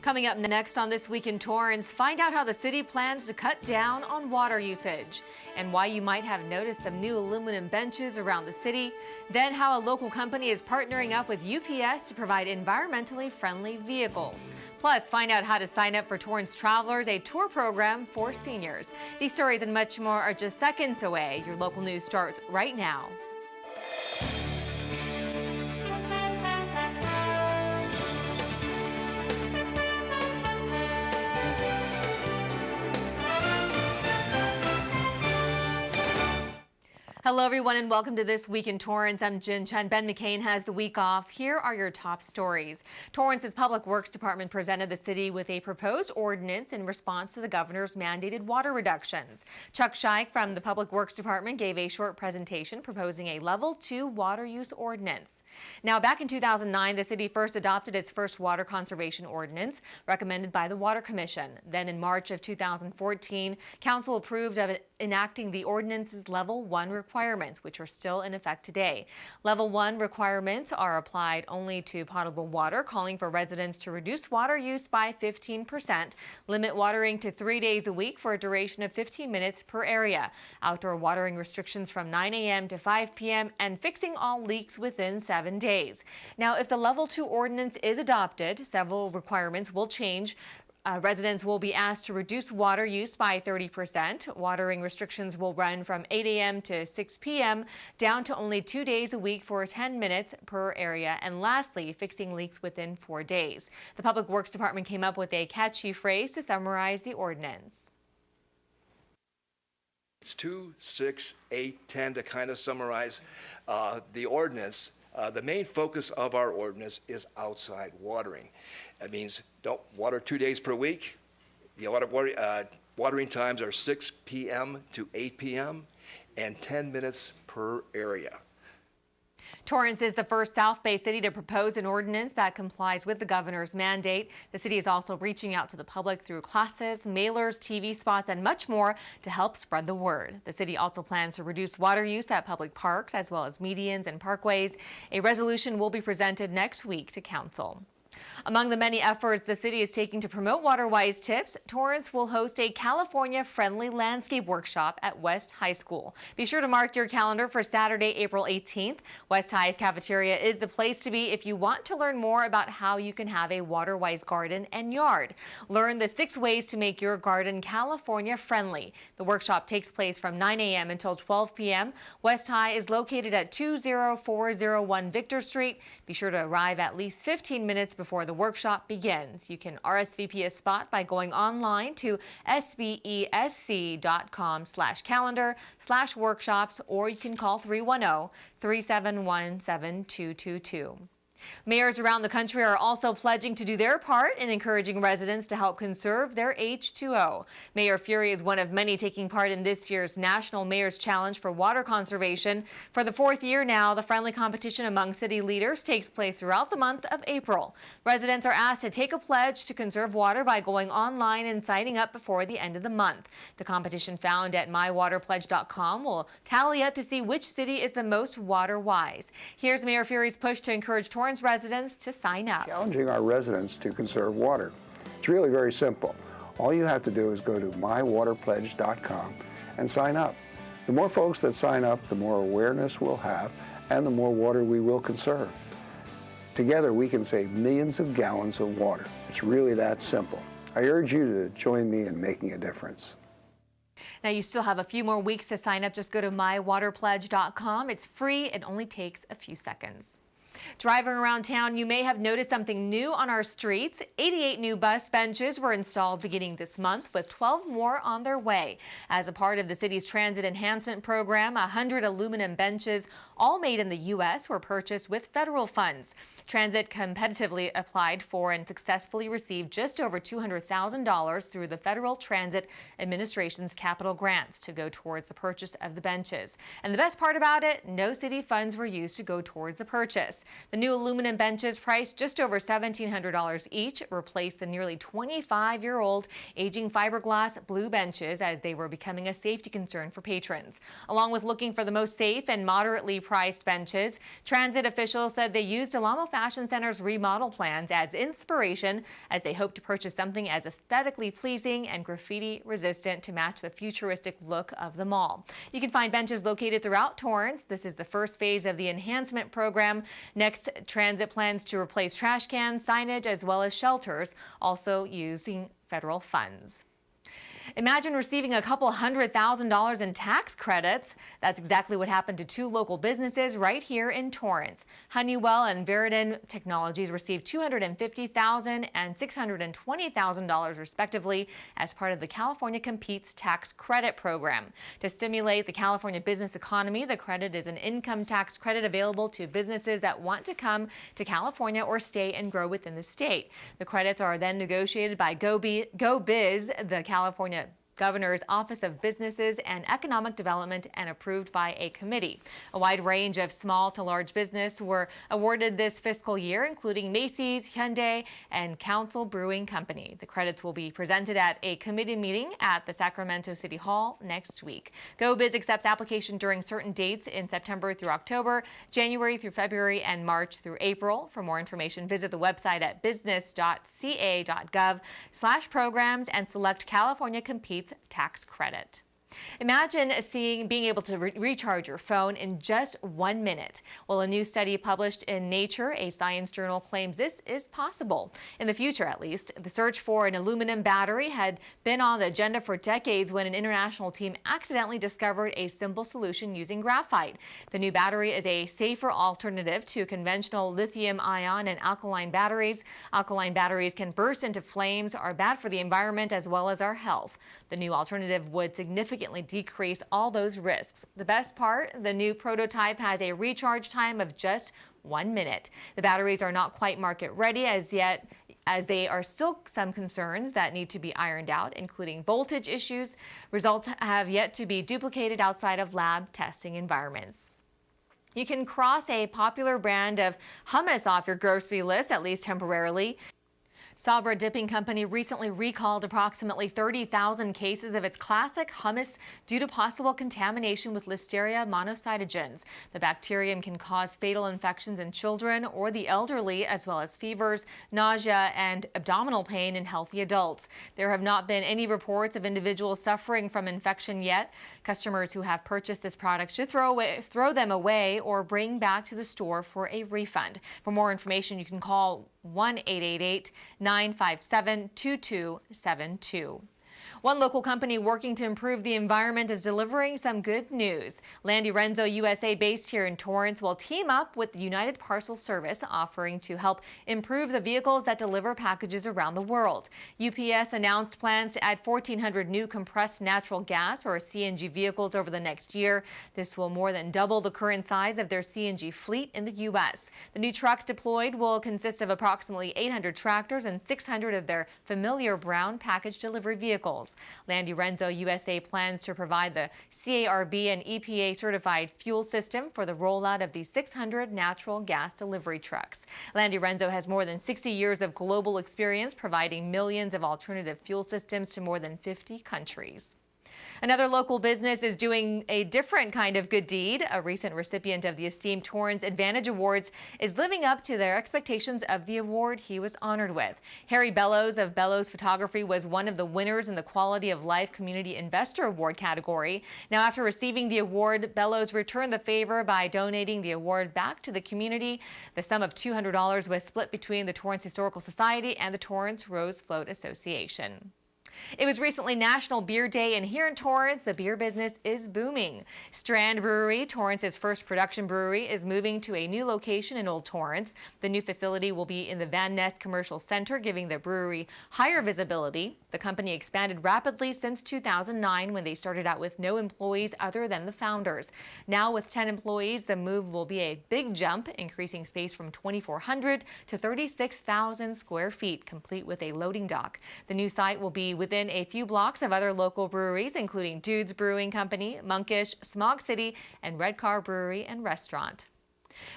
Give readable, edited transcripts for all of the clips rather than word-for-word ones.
Coming up next on This Week in Torrance, find out how the city plans to cut down on water usage and why you might have noticed some new aluminum benches around the city. Then how a local company is partnering up with UPS to provide environmentally friendly vehicles. Plus, find out how to sign up for Torrance Travelers, a tour program for seniors. These stories and much more are just seconds away. Your local news starts right now. Hello, everyone, and welcome to This Week in Torrance. I'm Jin Chin. Ben McCain has the week off. Here are your top stories. Torrance's Public Works Department presented the city with a proposed ordinance in response to the governor's mandated water reductions. Chuck Scheich from the Public Works Department gave a short presentation proposing a Level 2 water use ordinance. Now, back in 2009, the city first adopted its first water conservation ordinance recommended by the Water Commission. Then in March of 2014, Council approved of enacting the ordinance's Level 1 requirements, which are still in effect today. Level 1 requirements are applied only to potable water, calling for residents to reduce water use by 15%, limit watering to 3 days a week for a duration of 15 minutes per area, outdoor watering restrictions from 9 a.m. to 5 p.m., and fixing all leaks within 7 days. Now, if the Level 2 ordinance is adopted, several requirements will change. Residents will be asked to reduce water use by 30%. Watering restrictions will run from 8 a.m. to 6 p.m. down to only 2 days a week for 10 minutes per area. And lastly, fixing leaks within 4 days. The Public Works Department came up with a catchy phrase to summarize the ordinance. It's 2, 6, 8, 10 to kind of summarize the ordinance. The main focus of our ordinance is outside watering. That means don't water 2 days per week. The watering times are 6 p.m. to 8 p.m. and 10 minutes per area. Torrance is the first South Bay city to propose an ordinance that complies with the governor's mandate. The city is also reaching out to the public through classes, mailers, TV spots, and much more to help spread the word. The city also plans to reduce water use at public parks as well as medians and parkways. A resolution will be presented next week to council. Among the many efforts the city is taking to promote water-wise tips, Torrance will host a California-friendly landscape workshop at West High School. Be sure to mark your calendar for Saturday, April 18th. West High's cafeteria is the place to be if you want to learn more about how you can have a water-wise garden and yard. Learn the 6 ways to make your garden California-friendly. The workshop takes place from 9 a.m. until 12 p.m. West High is located at 20401 Victor Street. Be sure to arrive at least 15 minutes before the workshop begins. You can RSVP a spot by going online to sbesc.com/calendar/workshops, or you can call 310-371-7222. Mayors around the country are also pledging to do their part in encouraging residents to help conserve their H2O. Mayor Fury is one of many taking part in this year's National Mayor's Challenge for Water Conservation. For the 4th year now, the friendly competition among city leaders takes place throughout the month of April. Residents are asked to take a pledge to conserve water by going online and signing up before the end of the month. The competition found at mywaterpledge.com will tally up to see which city is the most water-wise. Here's Mayor Fury's push to encourage Torrance residents to sign up. Challenging our residents to conserve water. It's really very simple. All you have to do is go to mywaterpledge.com and sign up. The more folks that sign up, the more awareness we'll have and the more water we will conserve. Together we can save millions of gallons of water. It's really that simple. I urge you to join me in making a difference. Now, you still have a few more weeks to sign up. Just go to mywaterpledge.com. It's free. It only takes a few seconds. Driving around town, you may have noticed something new on our streets. 88 new bus benches were installed beginning this month, with 12 more on their way. As a part of the city's transit enhancement program, 100 aluminum benches, all made in the U.S., were purchased with federal funds. Transit competitively applied for and successfully received just over $200,000 through the Federal Transit Administration's capital grants to go towards the purchase of the benches. And the best part about it, no city funds were used to go towards the purchase. The new aluminum benches, priced just over $1,700 each, replaced the nearly 25-year-old aging fiberglass blue benches as they were becoming a safety concern for patrons. Along with looking for the most safe and moderately priced benches, transit officials said they used Alamo Fashion Center's remodel plans as inspiration as they hope to purchase something as aesthetically pleasing and graffiti-resistant to match the futuristic look of the mall. You can find benches located throughout Torrance. This is the first phase of the enhancement program. Next, transit plans to replace trash cans, signage, as well as shelters, also using federal funds. Imagine receiving a couple $100,000 in tax credits. That's exactly what happened to two local businesses right here in Torrance. Honeywell and Veridan Technologies received $250,000 and $620,000 respectively as part of the California Competes tax credit program. To stimulate the California business economy, the credit is an income tax credit available to businesses that want to come to California or stay and grow within the state. The credits are then negotiated by GoBiz, the California Governor's Office of Businesses and Economic Development, and approved by a committee. A wide range of small to large business were awarded this fiscal year, including Macy's, Hyundai, and Council Brewing Company. The credits will be presented at a committee meeting at the Sacramento City Hall next week. GoBiz accepts application during certain dates in September through October, January through February, and March through April. For more information, visit the website at business.ca.gov/programs and select California Competes tax credit. Imagine being able to recharge your phone in just 1 minute. Well, a new study published in Nature, a science journal, claims this is possible. In the future, at least. The search for an aluminum battery had been on the agenda for decades when an international team accidentally discovered a simple solution using graphite. The new battery is a safer alternative to conventional lithium-ion and alkaline batteries. Alkaline batteries can burst into flames, are bad for the environment as well as our health. The new alternative would significantly decrease all those risks. The best part, the new prototype has a recharge time of just 1 minute. The batteries are not quite market ready as yet, as there are still some concerns that need to be ironed out, including voltage issues. Results have yet to be duplicated outside of lab testing environments. You can cross a popular brand of hummus off your grocery list, at least temporarily. Sabra Dipping Company recently recalled approximately 30,000 cases of its classic hummus due to possible contamination with Listeria monocytogenes. The bacterium can cause fatal infections in children or the elderly, as well as fevers, nausea, and abdominal pain in healthy adults. There have not been any reports of individuals suffering from infection yet. Customers who have purchased this product should throw them away or bring back to the store for a refund. For more information, you can call 1-888-957-2272. One local company working to improve the environment is delivering some good news. Landy Renzo USA, based here in Torrance, will team up with the United Parcel Service, offering to help improve the vehicles that deliver packages around the world. UPS announced plans to add 1,400 new compressed natural gas, or CNG, vehicles over the next year. This will more than double the current size of their CNG fleet in the U.S. The new trucks deployed will consist of approximately 800 tractors and 600 of their familiar brown package delivery vehicles. Landy Renzo USA plans to provide the CARB and EPA certified fuel system for the rollout of the 600 natural gas delivery trucks. Landy Renzo has more than 60 years of global experience providing millions of alternative fuel systems to more than 50 countries. Another local business is doing a different kind of good deed. A recent recipient of the esteemed Torrance Advantage Awards is living up to their expectations of the award he was honored with. Harry Bellows of Bellows Photography was one of the winners in the Quality of Life Community Investor Award category. Now, after receiving the award, Bellows returned the favor by donating the award back to the community. The sum of $200 was split between the Torrance Historical Society and the Torrance Rose Float Association. It was recently National Beer Day, and here in Torrance, the beer business is booming. Strand Brewery, Torrance's first production brewery, is moving to a new location in Old Torrance. The new facility will be in the Van Ness Commercial Center, giving the brewery higher visibility. The company expanded rapidly since 2009, when they started out with no employees other than the founders. Now, with 10 employees, the move will be a big jump, increasing space from 2,400 to 36,000 square feet, complete with a loading dock. The new site will be within a few blocks of other local breweries, including Dude's Brewing Company, Monkish, Smog City, and Red Car Brewery and Restaurant.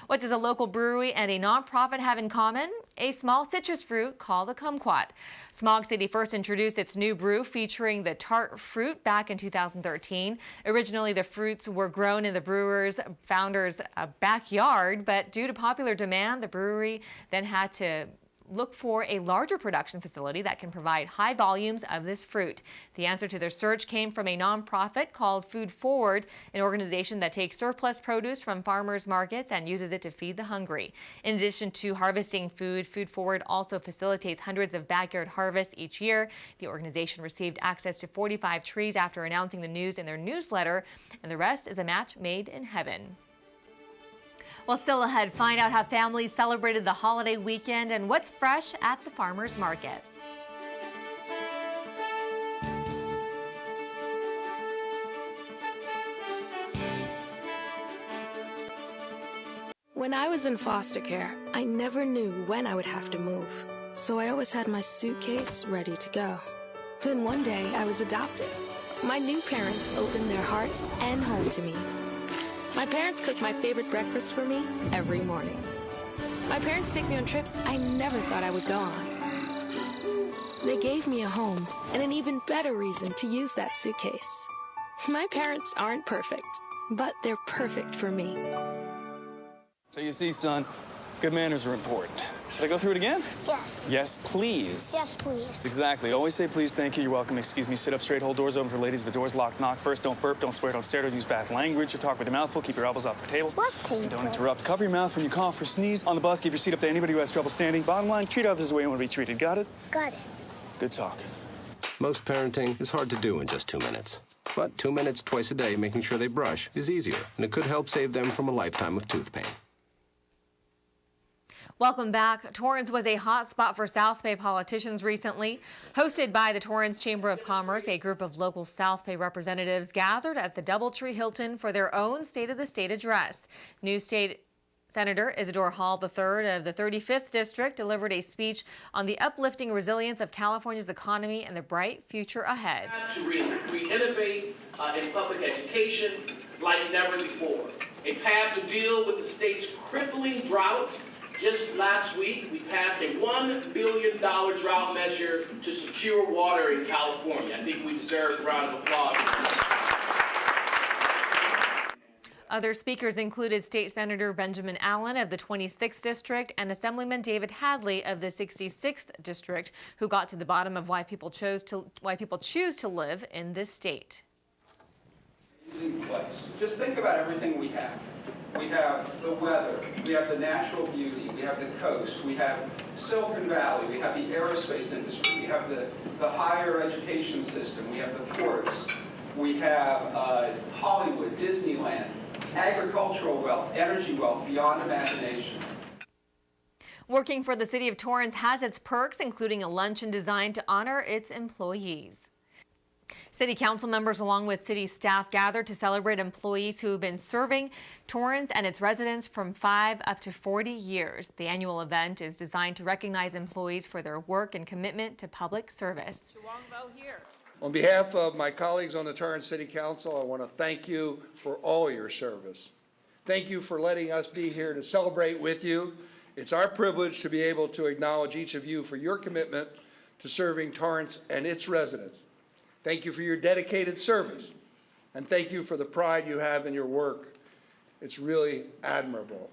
What does a local brewery and a nonprofit have in common? A small citrus fruit called a kumquat. Smog City first introduced its new brew featuring the tart fruit back in 2013. Originally, the fruits were grown in the brewer's founder's backyard, but due to popular demand, the brewery then had to look for a larger production facility that can provide high volumes of this fruit. The answer to their search came from a nonprofit called Food Forward, an organization that takes surplus produce from farmers markets and uses it to feed the hungry. In addition to harvesting food, Food Forward also facilitates hundreds of backyard harvests each year. The organization received access to 45 trees after announcing the news in their newsletter, and the rest is a match made in heaven. Well, still ahead, find out how families celebrated the holiday weekend and what's fresh at the farmers market. When I was in foster care, I never knew when I would have to move, so I always had my suitcase ready to go. Then one day, I was adopted. My new parents opened their hearts and home to me. My parents cook my favorite breakfast for me every morning. My parents take me on trips I never thought I would go on. They gave me a home and an even better reason to use that suitcase. My parents aren't perfect, but they're perfect for me. So you see, son, good manners are important. Should I go through it again? Yes. Yes, please. Yes, please. Exactly. Always say please, thank you, you're welcome, excuse me, sit up straight, hold doors open for ladies. If the door's locked, knock first, don't burp, don't swear, don't stare, don't use bad language, or talk with your mouth full, keep your elbows off the table. What table? Don't interrupt. Cover your mouth when you cough or sneeze. On the bus, give your seat up to anybody who has trouble standing. Bottom line, treat others the way you want to be treated. Got it? Got it. Good talk. Most parenting is hard to do in just 2 minutes. But 2 minutes twice a day making sure they brush is easier, and it could help save them from a lifetime of tooth pain. Welcome back. Torrance was a hot spot for South Bay politicians recently. Hosted by the Torrance Chamber of Commerce, a group of local South Bay representatives gathered at the Doubletree Hilton for their own State of the State address. New State Senator Isidore Hall III of the 35th District delivered a speech on the uplifting resilience of California's economy and the bright future ahead. To re-innovate in public education like never before. A path to deal with the state's crippling drought. Just last week, we passed a $1 billion drought measure to secure water in California. I think we deserve a round of applause. Other speakers included State Senator Benjamin Allen of the 26th District and Assemblyman David Hadley of the 66th District, who got to the bottom of why people choose to live in this state. Place. Just think about everything we have. We have the weather, we have the natural beauty, we have the coast, we have Silicon Valley, we have the aerospace industry, we have the higher education system, we have the ports, we have Hollywood, Disneyland, agricultural wealth, energy wealth beyond imagination. Working for the City of Torrance has its perks, including a luncheon designed to honor its employees. City Council members along with city staff gathered to celebrate employees who have been serving Torrance and its residents from 5 up to 40 years. The annual event is designed to recognize employees for their work and commitment to public service. On behalf of my colleagues on the Torrance City Council, I want to thank you for all your service. Thank you for letting us be here to celebrate with you. It's our privilege to be able to acknowledge each of you for your commitment to serving Torrance and its residents. Thank you for your dedicated service, and thank you for the pride you have in your work. It's really admirable.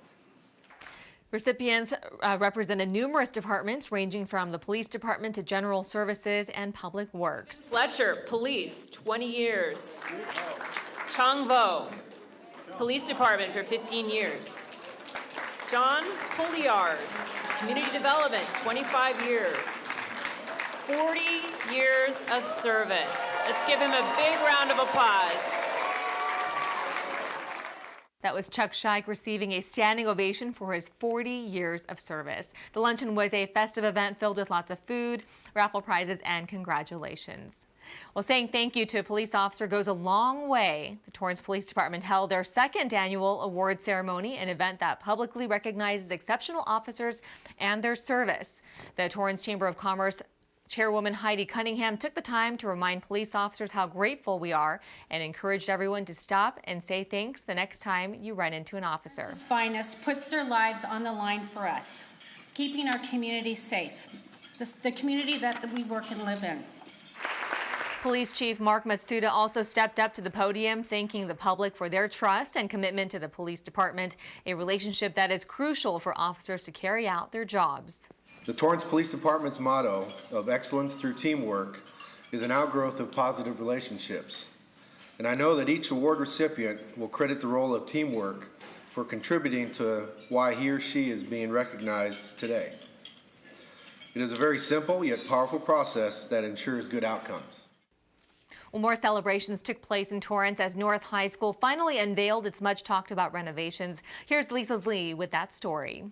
Recipients represented numerous departments, ranging from the police department to general services and public works. Fletcher, police, 20 years. Chong Vo, police department for 15 years. John Colliard, community development, 25 years. 40 years of service. Let's give him a big round of applause. That was Chuck Scheich receiving a standing ovation for his 40 years of service. The luncheon was a festive event filled with lots of food, raffle prizes, and congratulations. Well, saying thank you to a police officer goes a long way. The Torrance Police Department held their second annual award ceremony, an event that publicly recognizes exceptional officers and their service. The Torrance Chamber of Commerce Chairwoman Heidi Cunningham took the time to remind police officers how grateful we are and encouraged everyone to stop and say thanks the next time you run into an officer. Torrance's finest puts their lives on the line for us, keeping our community safe, the community that we work and live in. Police Chief Mark Matsuda also stepped up to the podium, thanking the public for their trust and commitment to the police department, a relationship that is crucial for officers to carry out their jobs. The Torrance Police Department's motto of excellence through teamwork is an outgrowth of positive relationships. And I know that each award recipient will credit the role of teamwork for contributing to why he or she is being recognized today. It is a very simple yet powerful process that ensures good outcomes. Well, more celebrations took place in Torrance as North High School finally unveiled its much talked about renovations. Here's Lisa Lee with that story.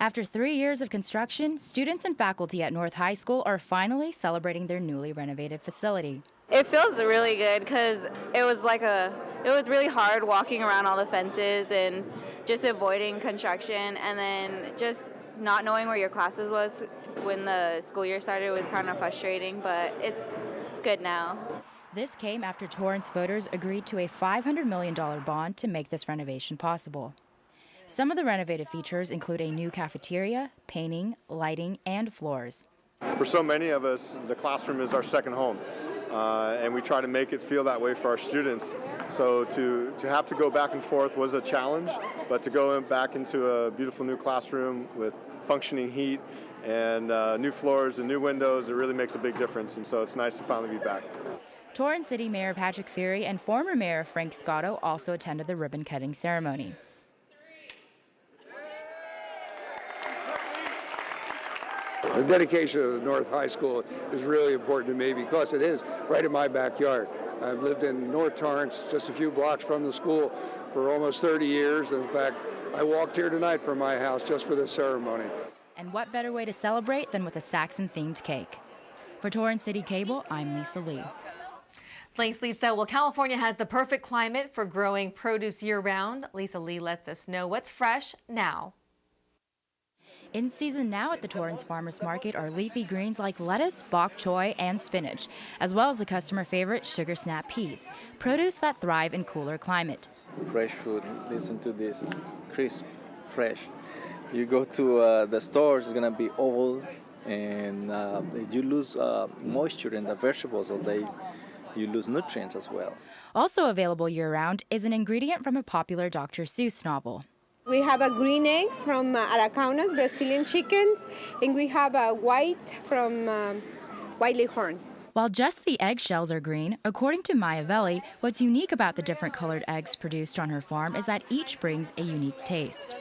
After 3 years of construction, students and faculty at North High School are finally celebrating their newly renovated facility. It feels really good because it was really hard walking around all the fences and just avoiding construction, and then just not knowing where your classes was when the school year started was kind of frustrating, but it's good now. This came after Torrance voters agreed to a $500 million bond to make this renovation possible. Some of the renovated features include a new cafeteria, painting, lighting, and floors. For so many of us, the classroom is our second home, and we try to make it feel that way for our students. So to have to go back and forth was a challenge, but to go back into a beautiful new classroom with functioning heat and new floors and new windows, it really makes a big difference, and so it's nice to finally be back. Torrance City Mayor Patrick Fury and former Mayor Frank Scotto also attended the ribbon-cutting ceremony. The dedication of North High School is really important to me because it is right in my backyard. I've lived in North Torrance, just a few blocks from the school, for almost 30 years. In fact, I walked here tonight from my house just for this ceremony. And what better way to celebrate than with a Saxon-themed cake? For Torrance CitiCABLE, I'm Lisa Lee. Thanks, Lisa. Well, California has the perfect climate for growing produce year-round. Lisa Lee lets us know what's fresh now. In season now at the Torrance Farmers Market are leafy greens like lettuce, bok choy, and spinach, as well as the customer favorite sugar snap peas, produce that thrive in cooler climate. Fresh food, listen to this, crisp, fresh. You go to the stores, it's gonna be old, and you lose moisture in the vegetables, so you lose nutrients as well. Also available year-round is an ingredient from a popular Dr. Seuss novel. We have a green eggs from Aracanas, Brazilian chickens, and we have a white from White Leghorn. While just the eggshells are green, according to Maya Velli, what's unique about the different colored eggs produced on her farm is that each brings a unique taste.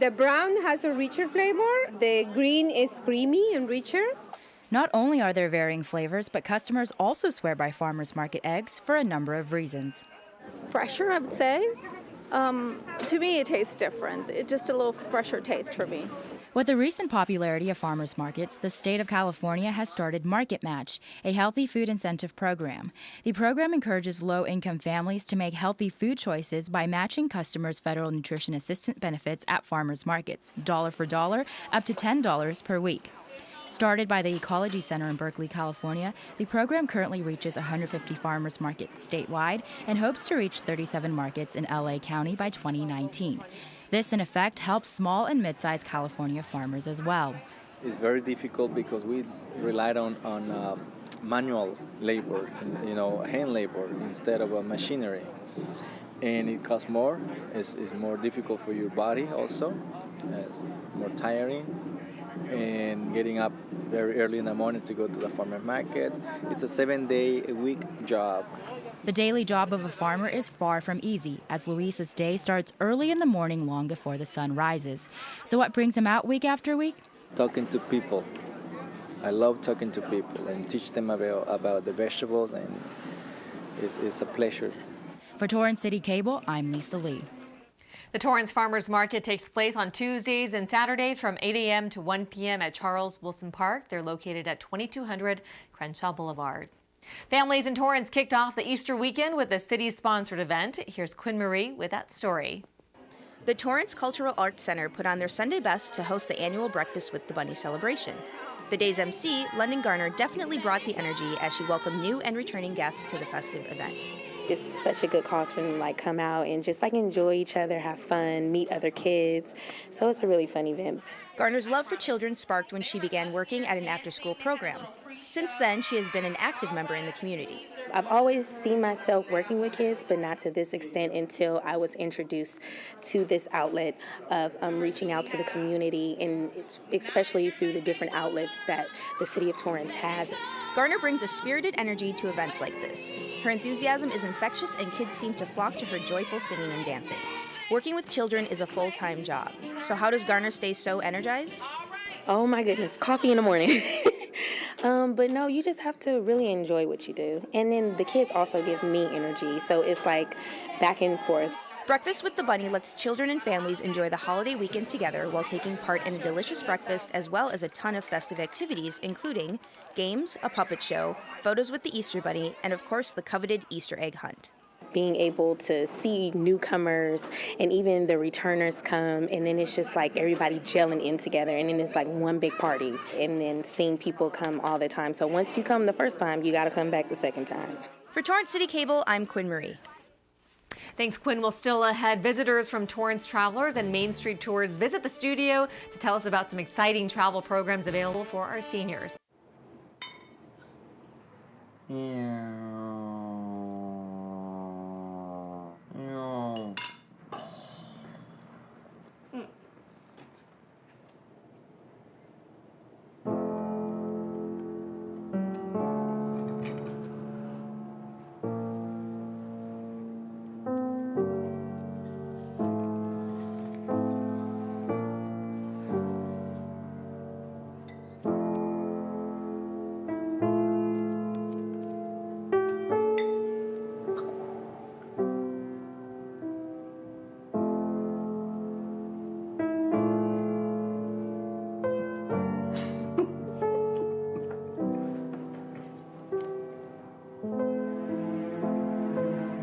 The brown has a richer flavor, the green is creamy and richer. Not only are there varying flavors, but customers also swear by farmers market eggs for a number of reasons. Fresher, I would say. To me, it tastes different. It's just a little fresher taste for me. With the recent popularity of farmers markets, the state of California has started Market Match, a healthy food incentive program. The program encourages low-income families to make healthy food choices by matching customers' federal nutrition assistance benefits at farmers markets, dollar for dollar, up to $10 per week. Started by the Ecology Center in Berkeley, California, the program currently reaches 150 farmers markets statewide and hopes to reach 37 markets in LA County by 2019. This, in effect, helps small and mid-sized California farmers as well. It's very difficult because we relied on manual labor, hand labor instead of machinery. And it costs more, it's more difficult for your body also, it's more tiring. And getting up very early in the morning to go to the farmer market. It's a 7-day-a-week job. The daily job of a farmer is far from easy, as Luis's day starts early in the morning long before the sun rises. So what brings him out week after week? Talking to people. I love talking to people and teach them about the vegetables, and it's a pleasure. For Torrance CitiCABLE, I'm Lisa Lee. The Torrance Farmers Market takes place on Tuesdays and Saturdays from 8 a.m. to 1 p.m. at Charles Wilson Park. They're located at 2200 Crenshaw Boulevard. Families in Torrance kicked off the Easter weekend with a city-sponsored event. Here's Quinn Marie with that story. The Torrance Cultural Arts Center put on their Sunday best to host the annual Breakfast with the Bunny celebration. The day's MC, London Garner, definitely brought the energy as she welcomed new and returning guests to the festive event. It's such a good cause for them to come out and just enjoy each other, have fun, meet other kids. So it's a really fun event. Garner's love for children sparked when she began working at an after-school program. Since then, she has been an active member in the community. I've always seen myself working with kids, but not to this extent until I was introduced to this outlet of reaching out to the community, and especially through the different outlets that the city of Torrance has. Garner brings a spirited energy to events like this. Her enthusiasm is infectious and kids seem to flock to her joyful singing and dancing. Working with children is a full-time job. So how does Garner stay so energized? Oh my goodness, coffee in the morning. But no, you just have to really enjoy what you do. And then the kids also give me energy, so it's like back and forth. Breakfast with the Bunny lets children and families enjoy the holiday weekend together while taking part in a delicious breakfast, as well as a ton of festive activities, including games, a puppet show, photos with the Easter Bunny, and of course the coveted Easter egg hunt. Being able to see newcomers and even the returners come, and then it's just everybody gelling in together, and then it's one big party, and then seeing people come all the time. So once you come the first time, you got to come back the second time. For Torrance City Cable, I'm Quinn Marie. Thanks, Quinn. Well, still ahead, visitors from Torrance Travelers and Main Street Tours visit the studio to tell us about some exciting travel programs available for our seniors.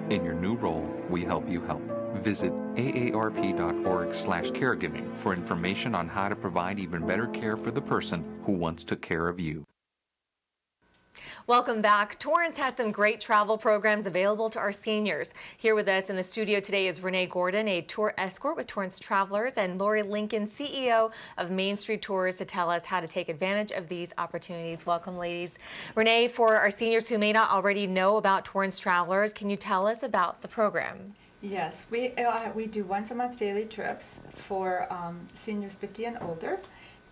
In your new role, we help you help. Visit aarp.org/caregiving for information on how to provide even better care for the person who once took care of you. Welcome back. Torrance has some great travel programs available to our seniors. Here with us in the studio today is Renee Gordon, a tour escort with Torrance Travelers, and Lori Lincoln, CEO of Main Street Tours, to tell us how to take advantage of these opportunities. Welcome, ladies. Renee, for our seniors who may not already know about Torrance Travelers, can you tell us about the program? Yes, we do once a month daily trips for seniors 50 and older,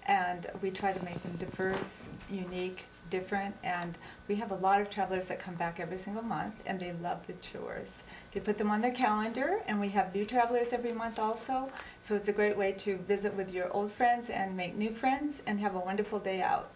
and we try to make them diverse, unique, different, and we have a lot of travelers that come back every single month, and they love the tours. They put them on their calendar, and we have new travelers every month also, so it's a great way to visit with your old friends and make new friends and have a wonderful day out.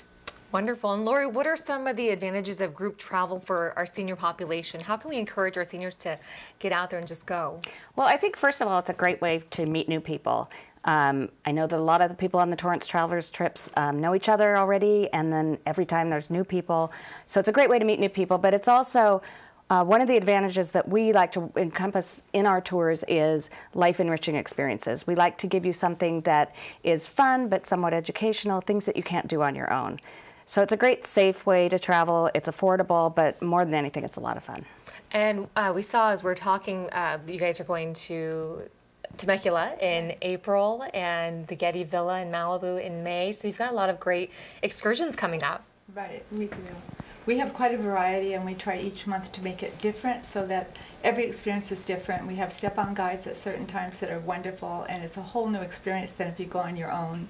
Wonderful. And Lori, what are some of the advantages of group travel for our senior population? How can we encourage our seniors to get out there and just go? Well, I think first of all, it's a great way to meet new people. I know that a lot of the people on the Torrance Travelers trips know each other already, and then every time there's new people. So it's a great way to meet new people, but it's also one of the advantages that we like to encompass in our tours is life-enriching experiences. We like to give you something that is fun but somewhat educational, things that you can't do on your own. So it's a great, safe way to travel. It's affordable, but more than anything, it's a lot of fun. And we saw as we're talking, you guys are going to Temecula in April and the Getty Villa in Malibu in May. So you've got a lot of great excursions coming up. Right, we do. We have quite a variety, and we try each month to make it different so that every experience is different. We have step-on guides at certain times that are wonderful, and it's a whole new experience than if you go on your own.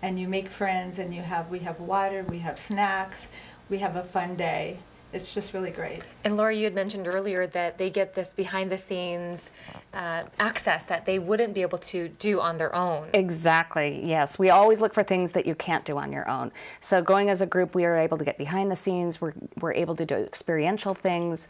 And you make friends, and we have water, we have snacks, we have a fun day. It's just really great. And Laura, you had mentioned earlier that they get this behind-the-scenes access that they wouldn't be able to do on their own. Exactly, yes. We always look for things that you can't do on your own. So going as a group, we are able to get behind the scenes. We're able to do experiential things,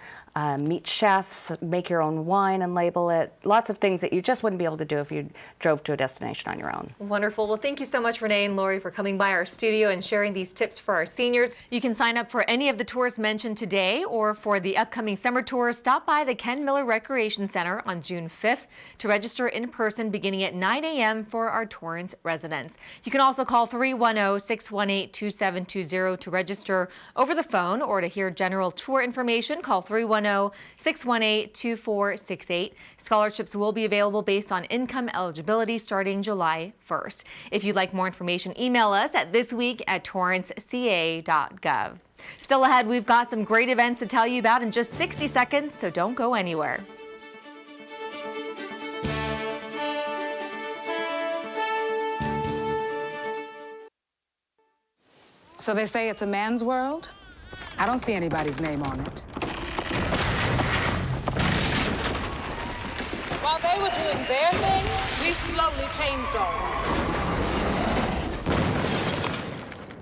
meet chefs, make your own wine and label it. Lots of things that you just wouldn't be able to do if you drove to a destination on your own. Wonderful. Well, thank you so much, Renee and Lori, for coming by our studio and sharing these tips for our seniors. You can sign up for any of the tours mentioned registration today or for the upcoming summer tour, stop by the Ken Miller Recreation Center on June 5th to register in person beginning at 9 a.m. for our Torrance residents. You can also call 310-618-2720 to register over the phone, or to hear general tour information, call 310-618-2468. Scholarships will be available based on income eligibility starting July 1st. If you'd like more information, email us at thisweekintorranceca.gov. Still ahead, we've got some great events to tell you about in just 60 seconds, so don't go anywhere. So they say it's a man's world? I don't see anybody's name on it. While they were doing their thing, we slowly changed ours.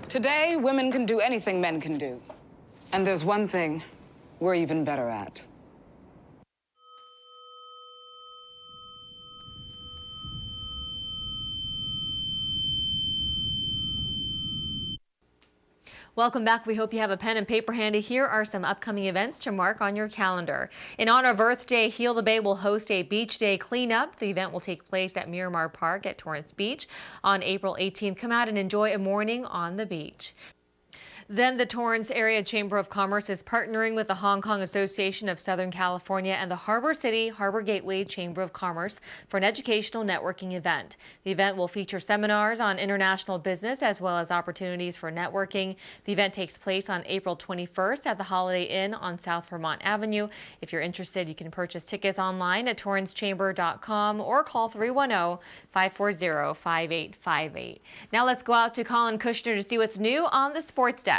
Today, women can do anything men can do. And there's one thing we're even better at. Welcome back. We hope you have a pen and paper handy. Here are some upcoming events to mark on your calendar. In honor of Earth Day, Heal the Bay will host a beach day cleanup. The event will take place at Miramar Park at Torrance Beach on April 18th. Come out and enjoy a morning on the beach. Then the Torrance Area Chamber of Commerce is partnering with the Hong Kong Association of Southern California and the Harbor City Harbor Gateway Chamber of Commerce for an educational networking event. The event will feature seminars on international business as well as opportunities for networking. The event takes place on April 21st at the Holiday Inn on South Vermont Avenue. If you're interested, you can purchase tickets online at torrancechamber.com or call 310-540-5858. Now let's go out to Colin Kushner to see what's new on the Sports Desk.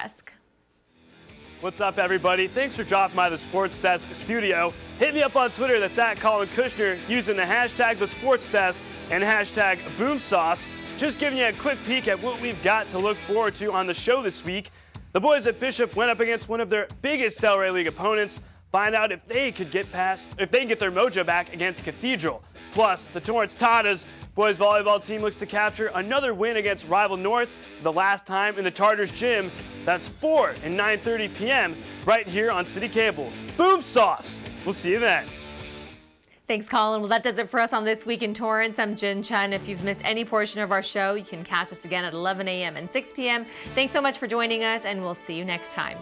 What's up, everybody? Thanks for dropping by the Sports Desk studio. Hit me up on Twitter, that's at Colin Kushner, using the hashtag TheSportsDesk and hashtag BoomSauce. Just giving you a quick peek at what we've got to look forward to on the show this week. The boys at Bishop went up against one of their biggest Delray League opponents. Find out if they can get their mojo back against Cathedral. Plus, the Torrance Tatas boys volleyball team looks to capture another win against rival North for the last time in the Tartars gym. That's 4 and 9:30 p.m. right here on CitiCABLE. Boom sauce! We'll see you then. Thanks, Colin. Well, that does it for us on This Week in Torrance. I'm Jin Chin. If you've missed any portion of our show, you can catch us again at 11 a.m. and 6 p.m. Thanks so much for joining us, and we'll see you next time.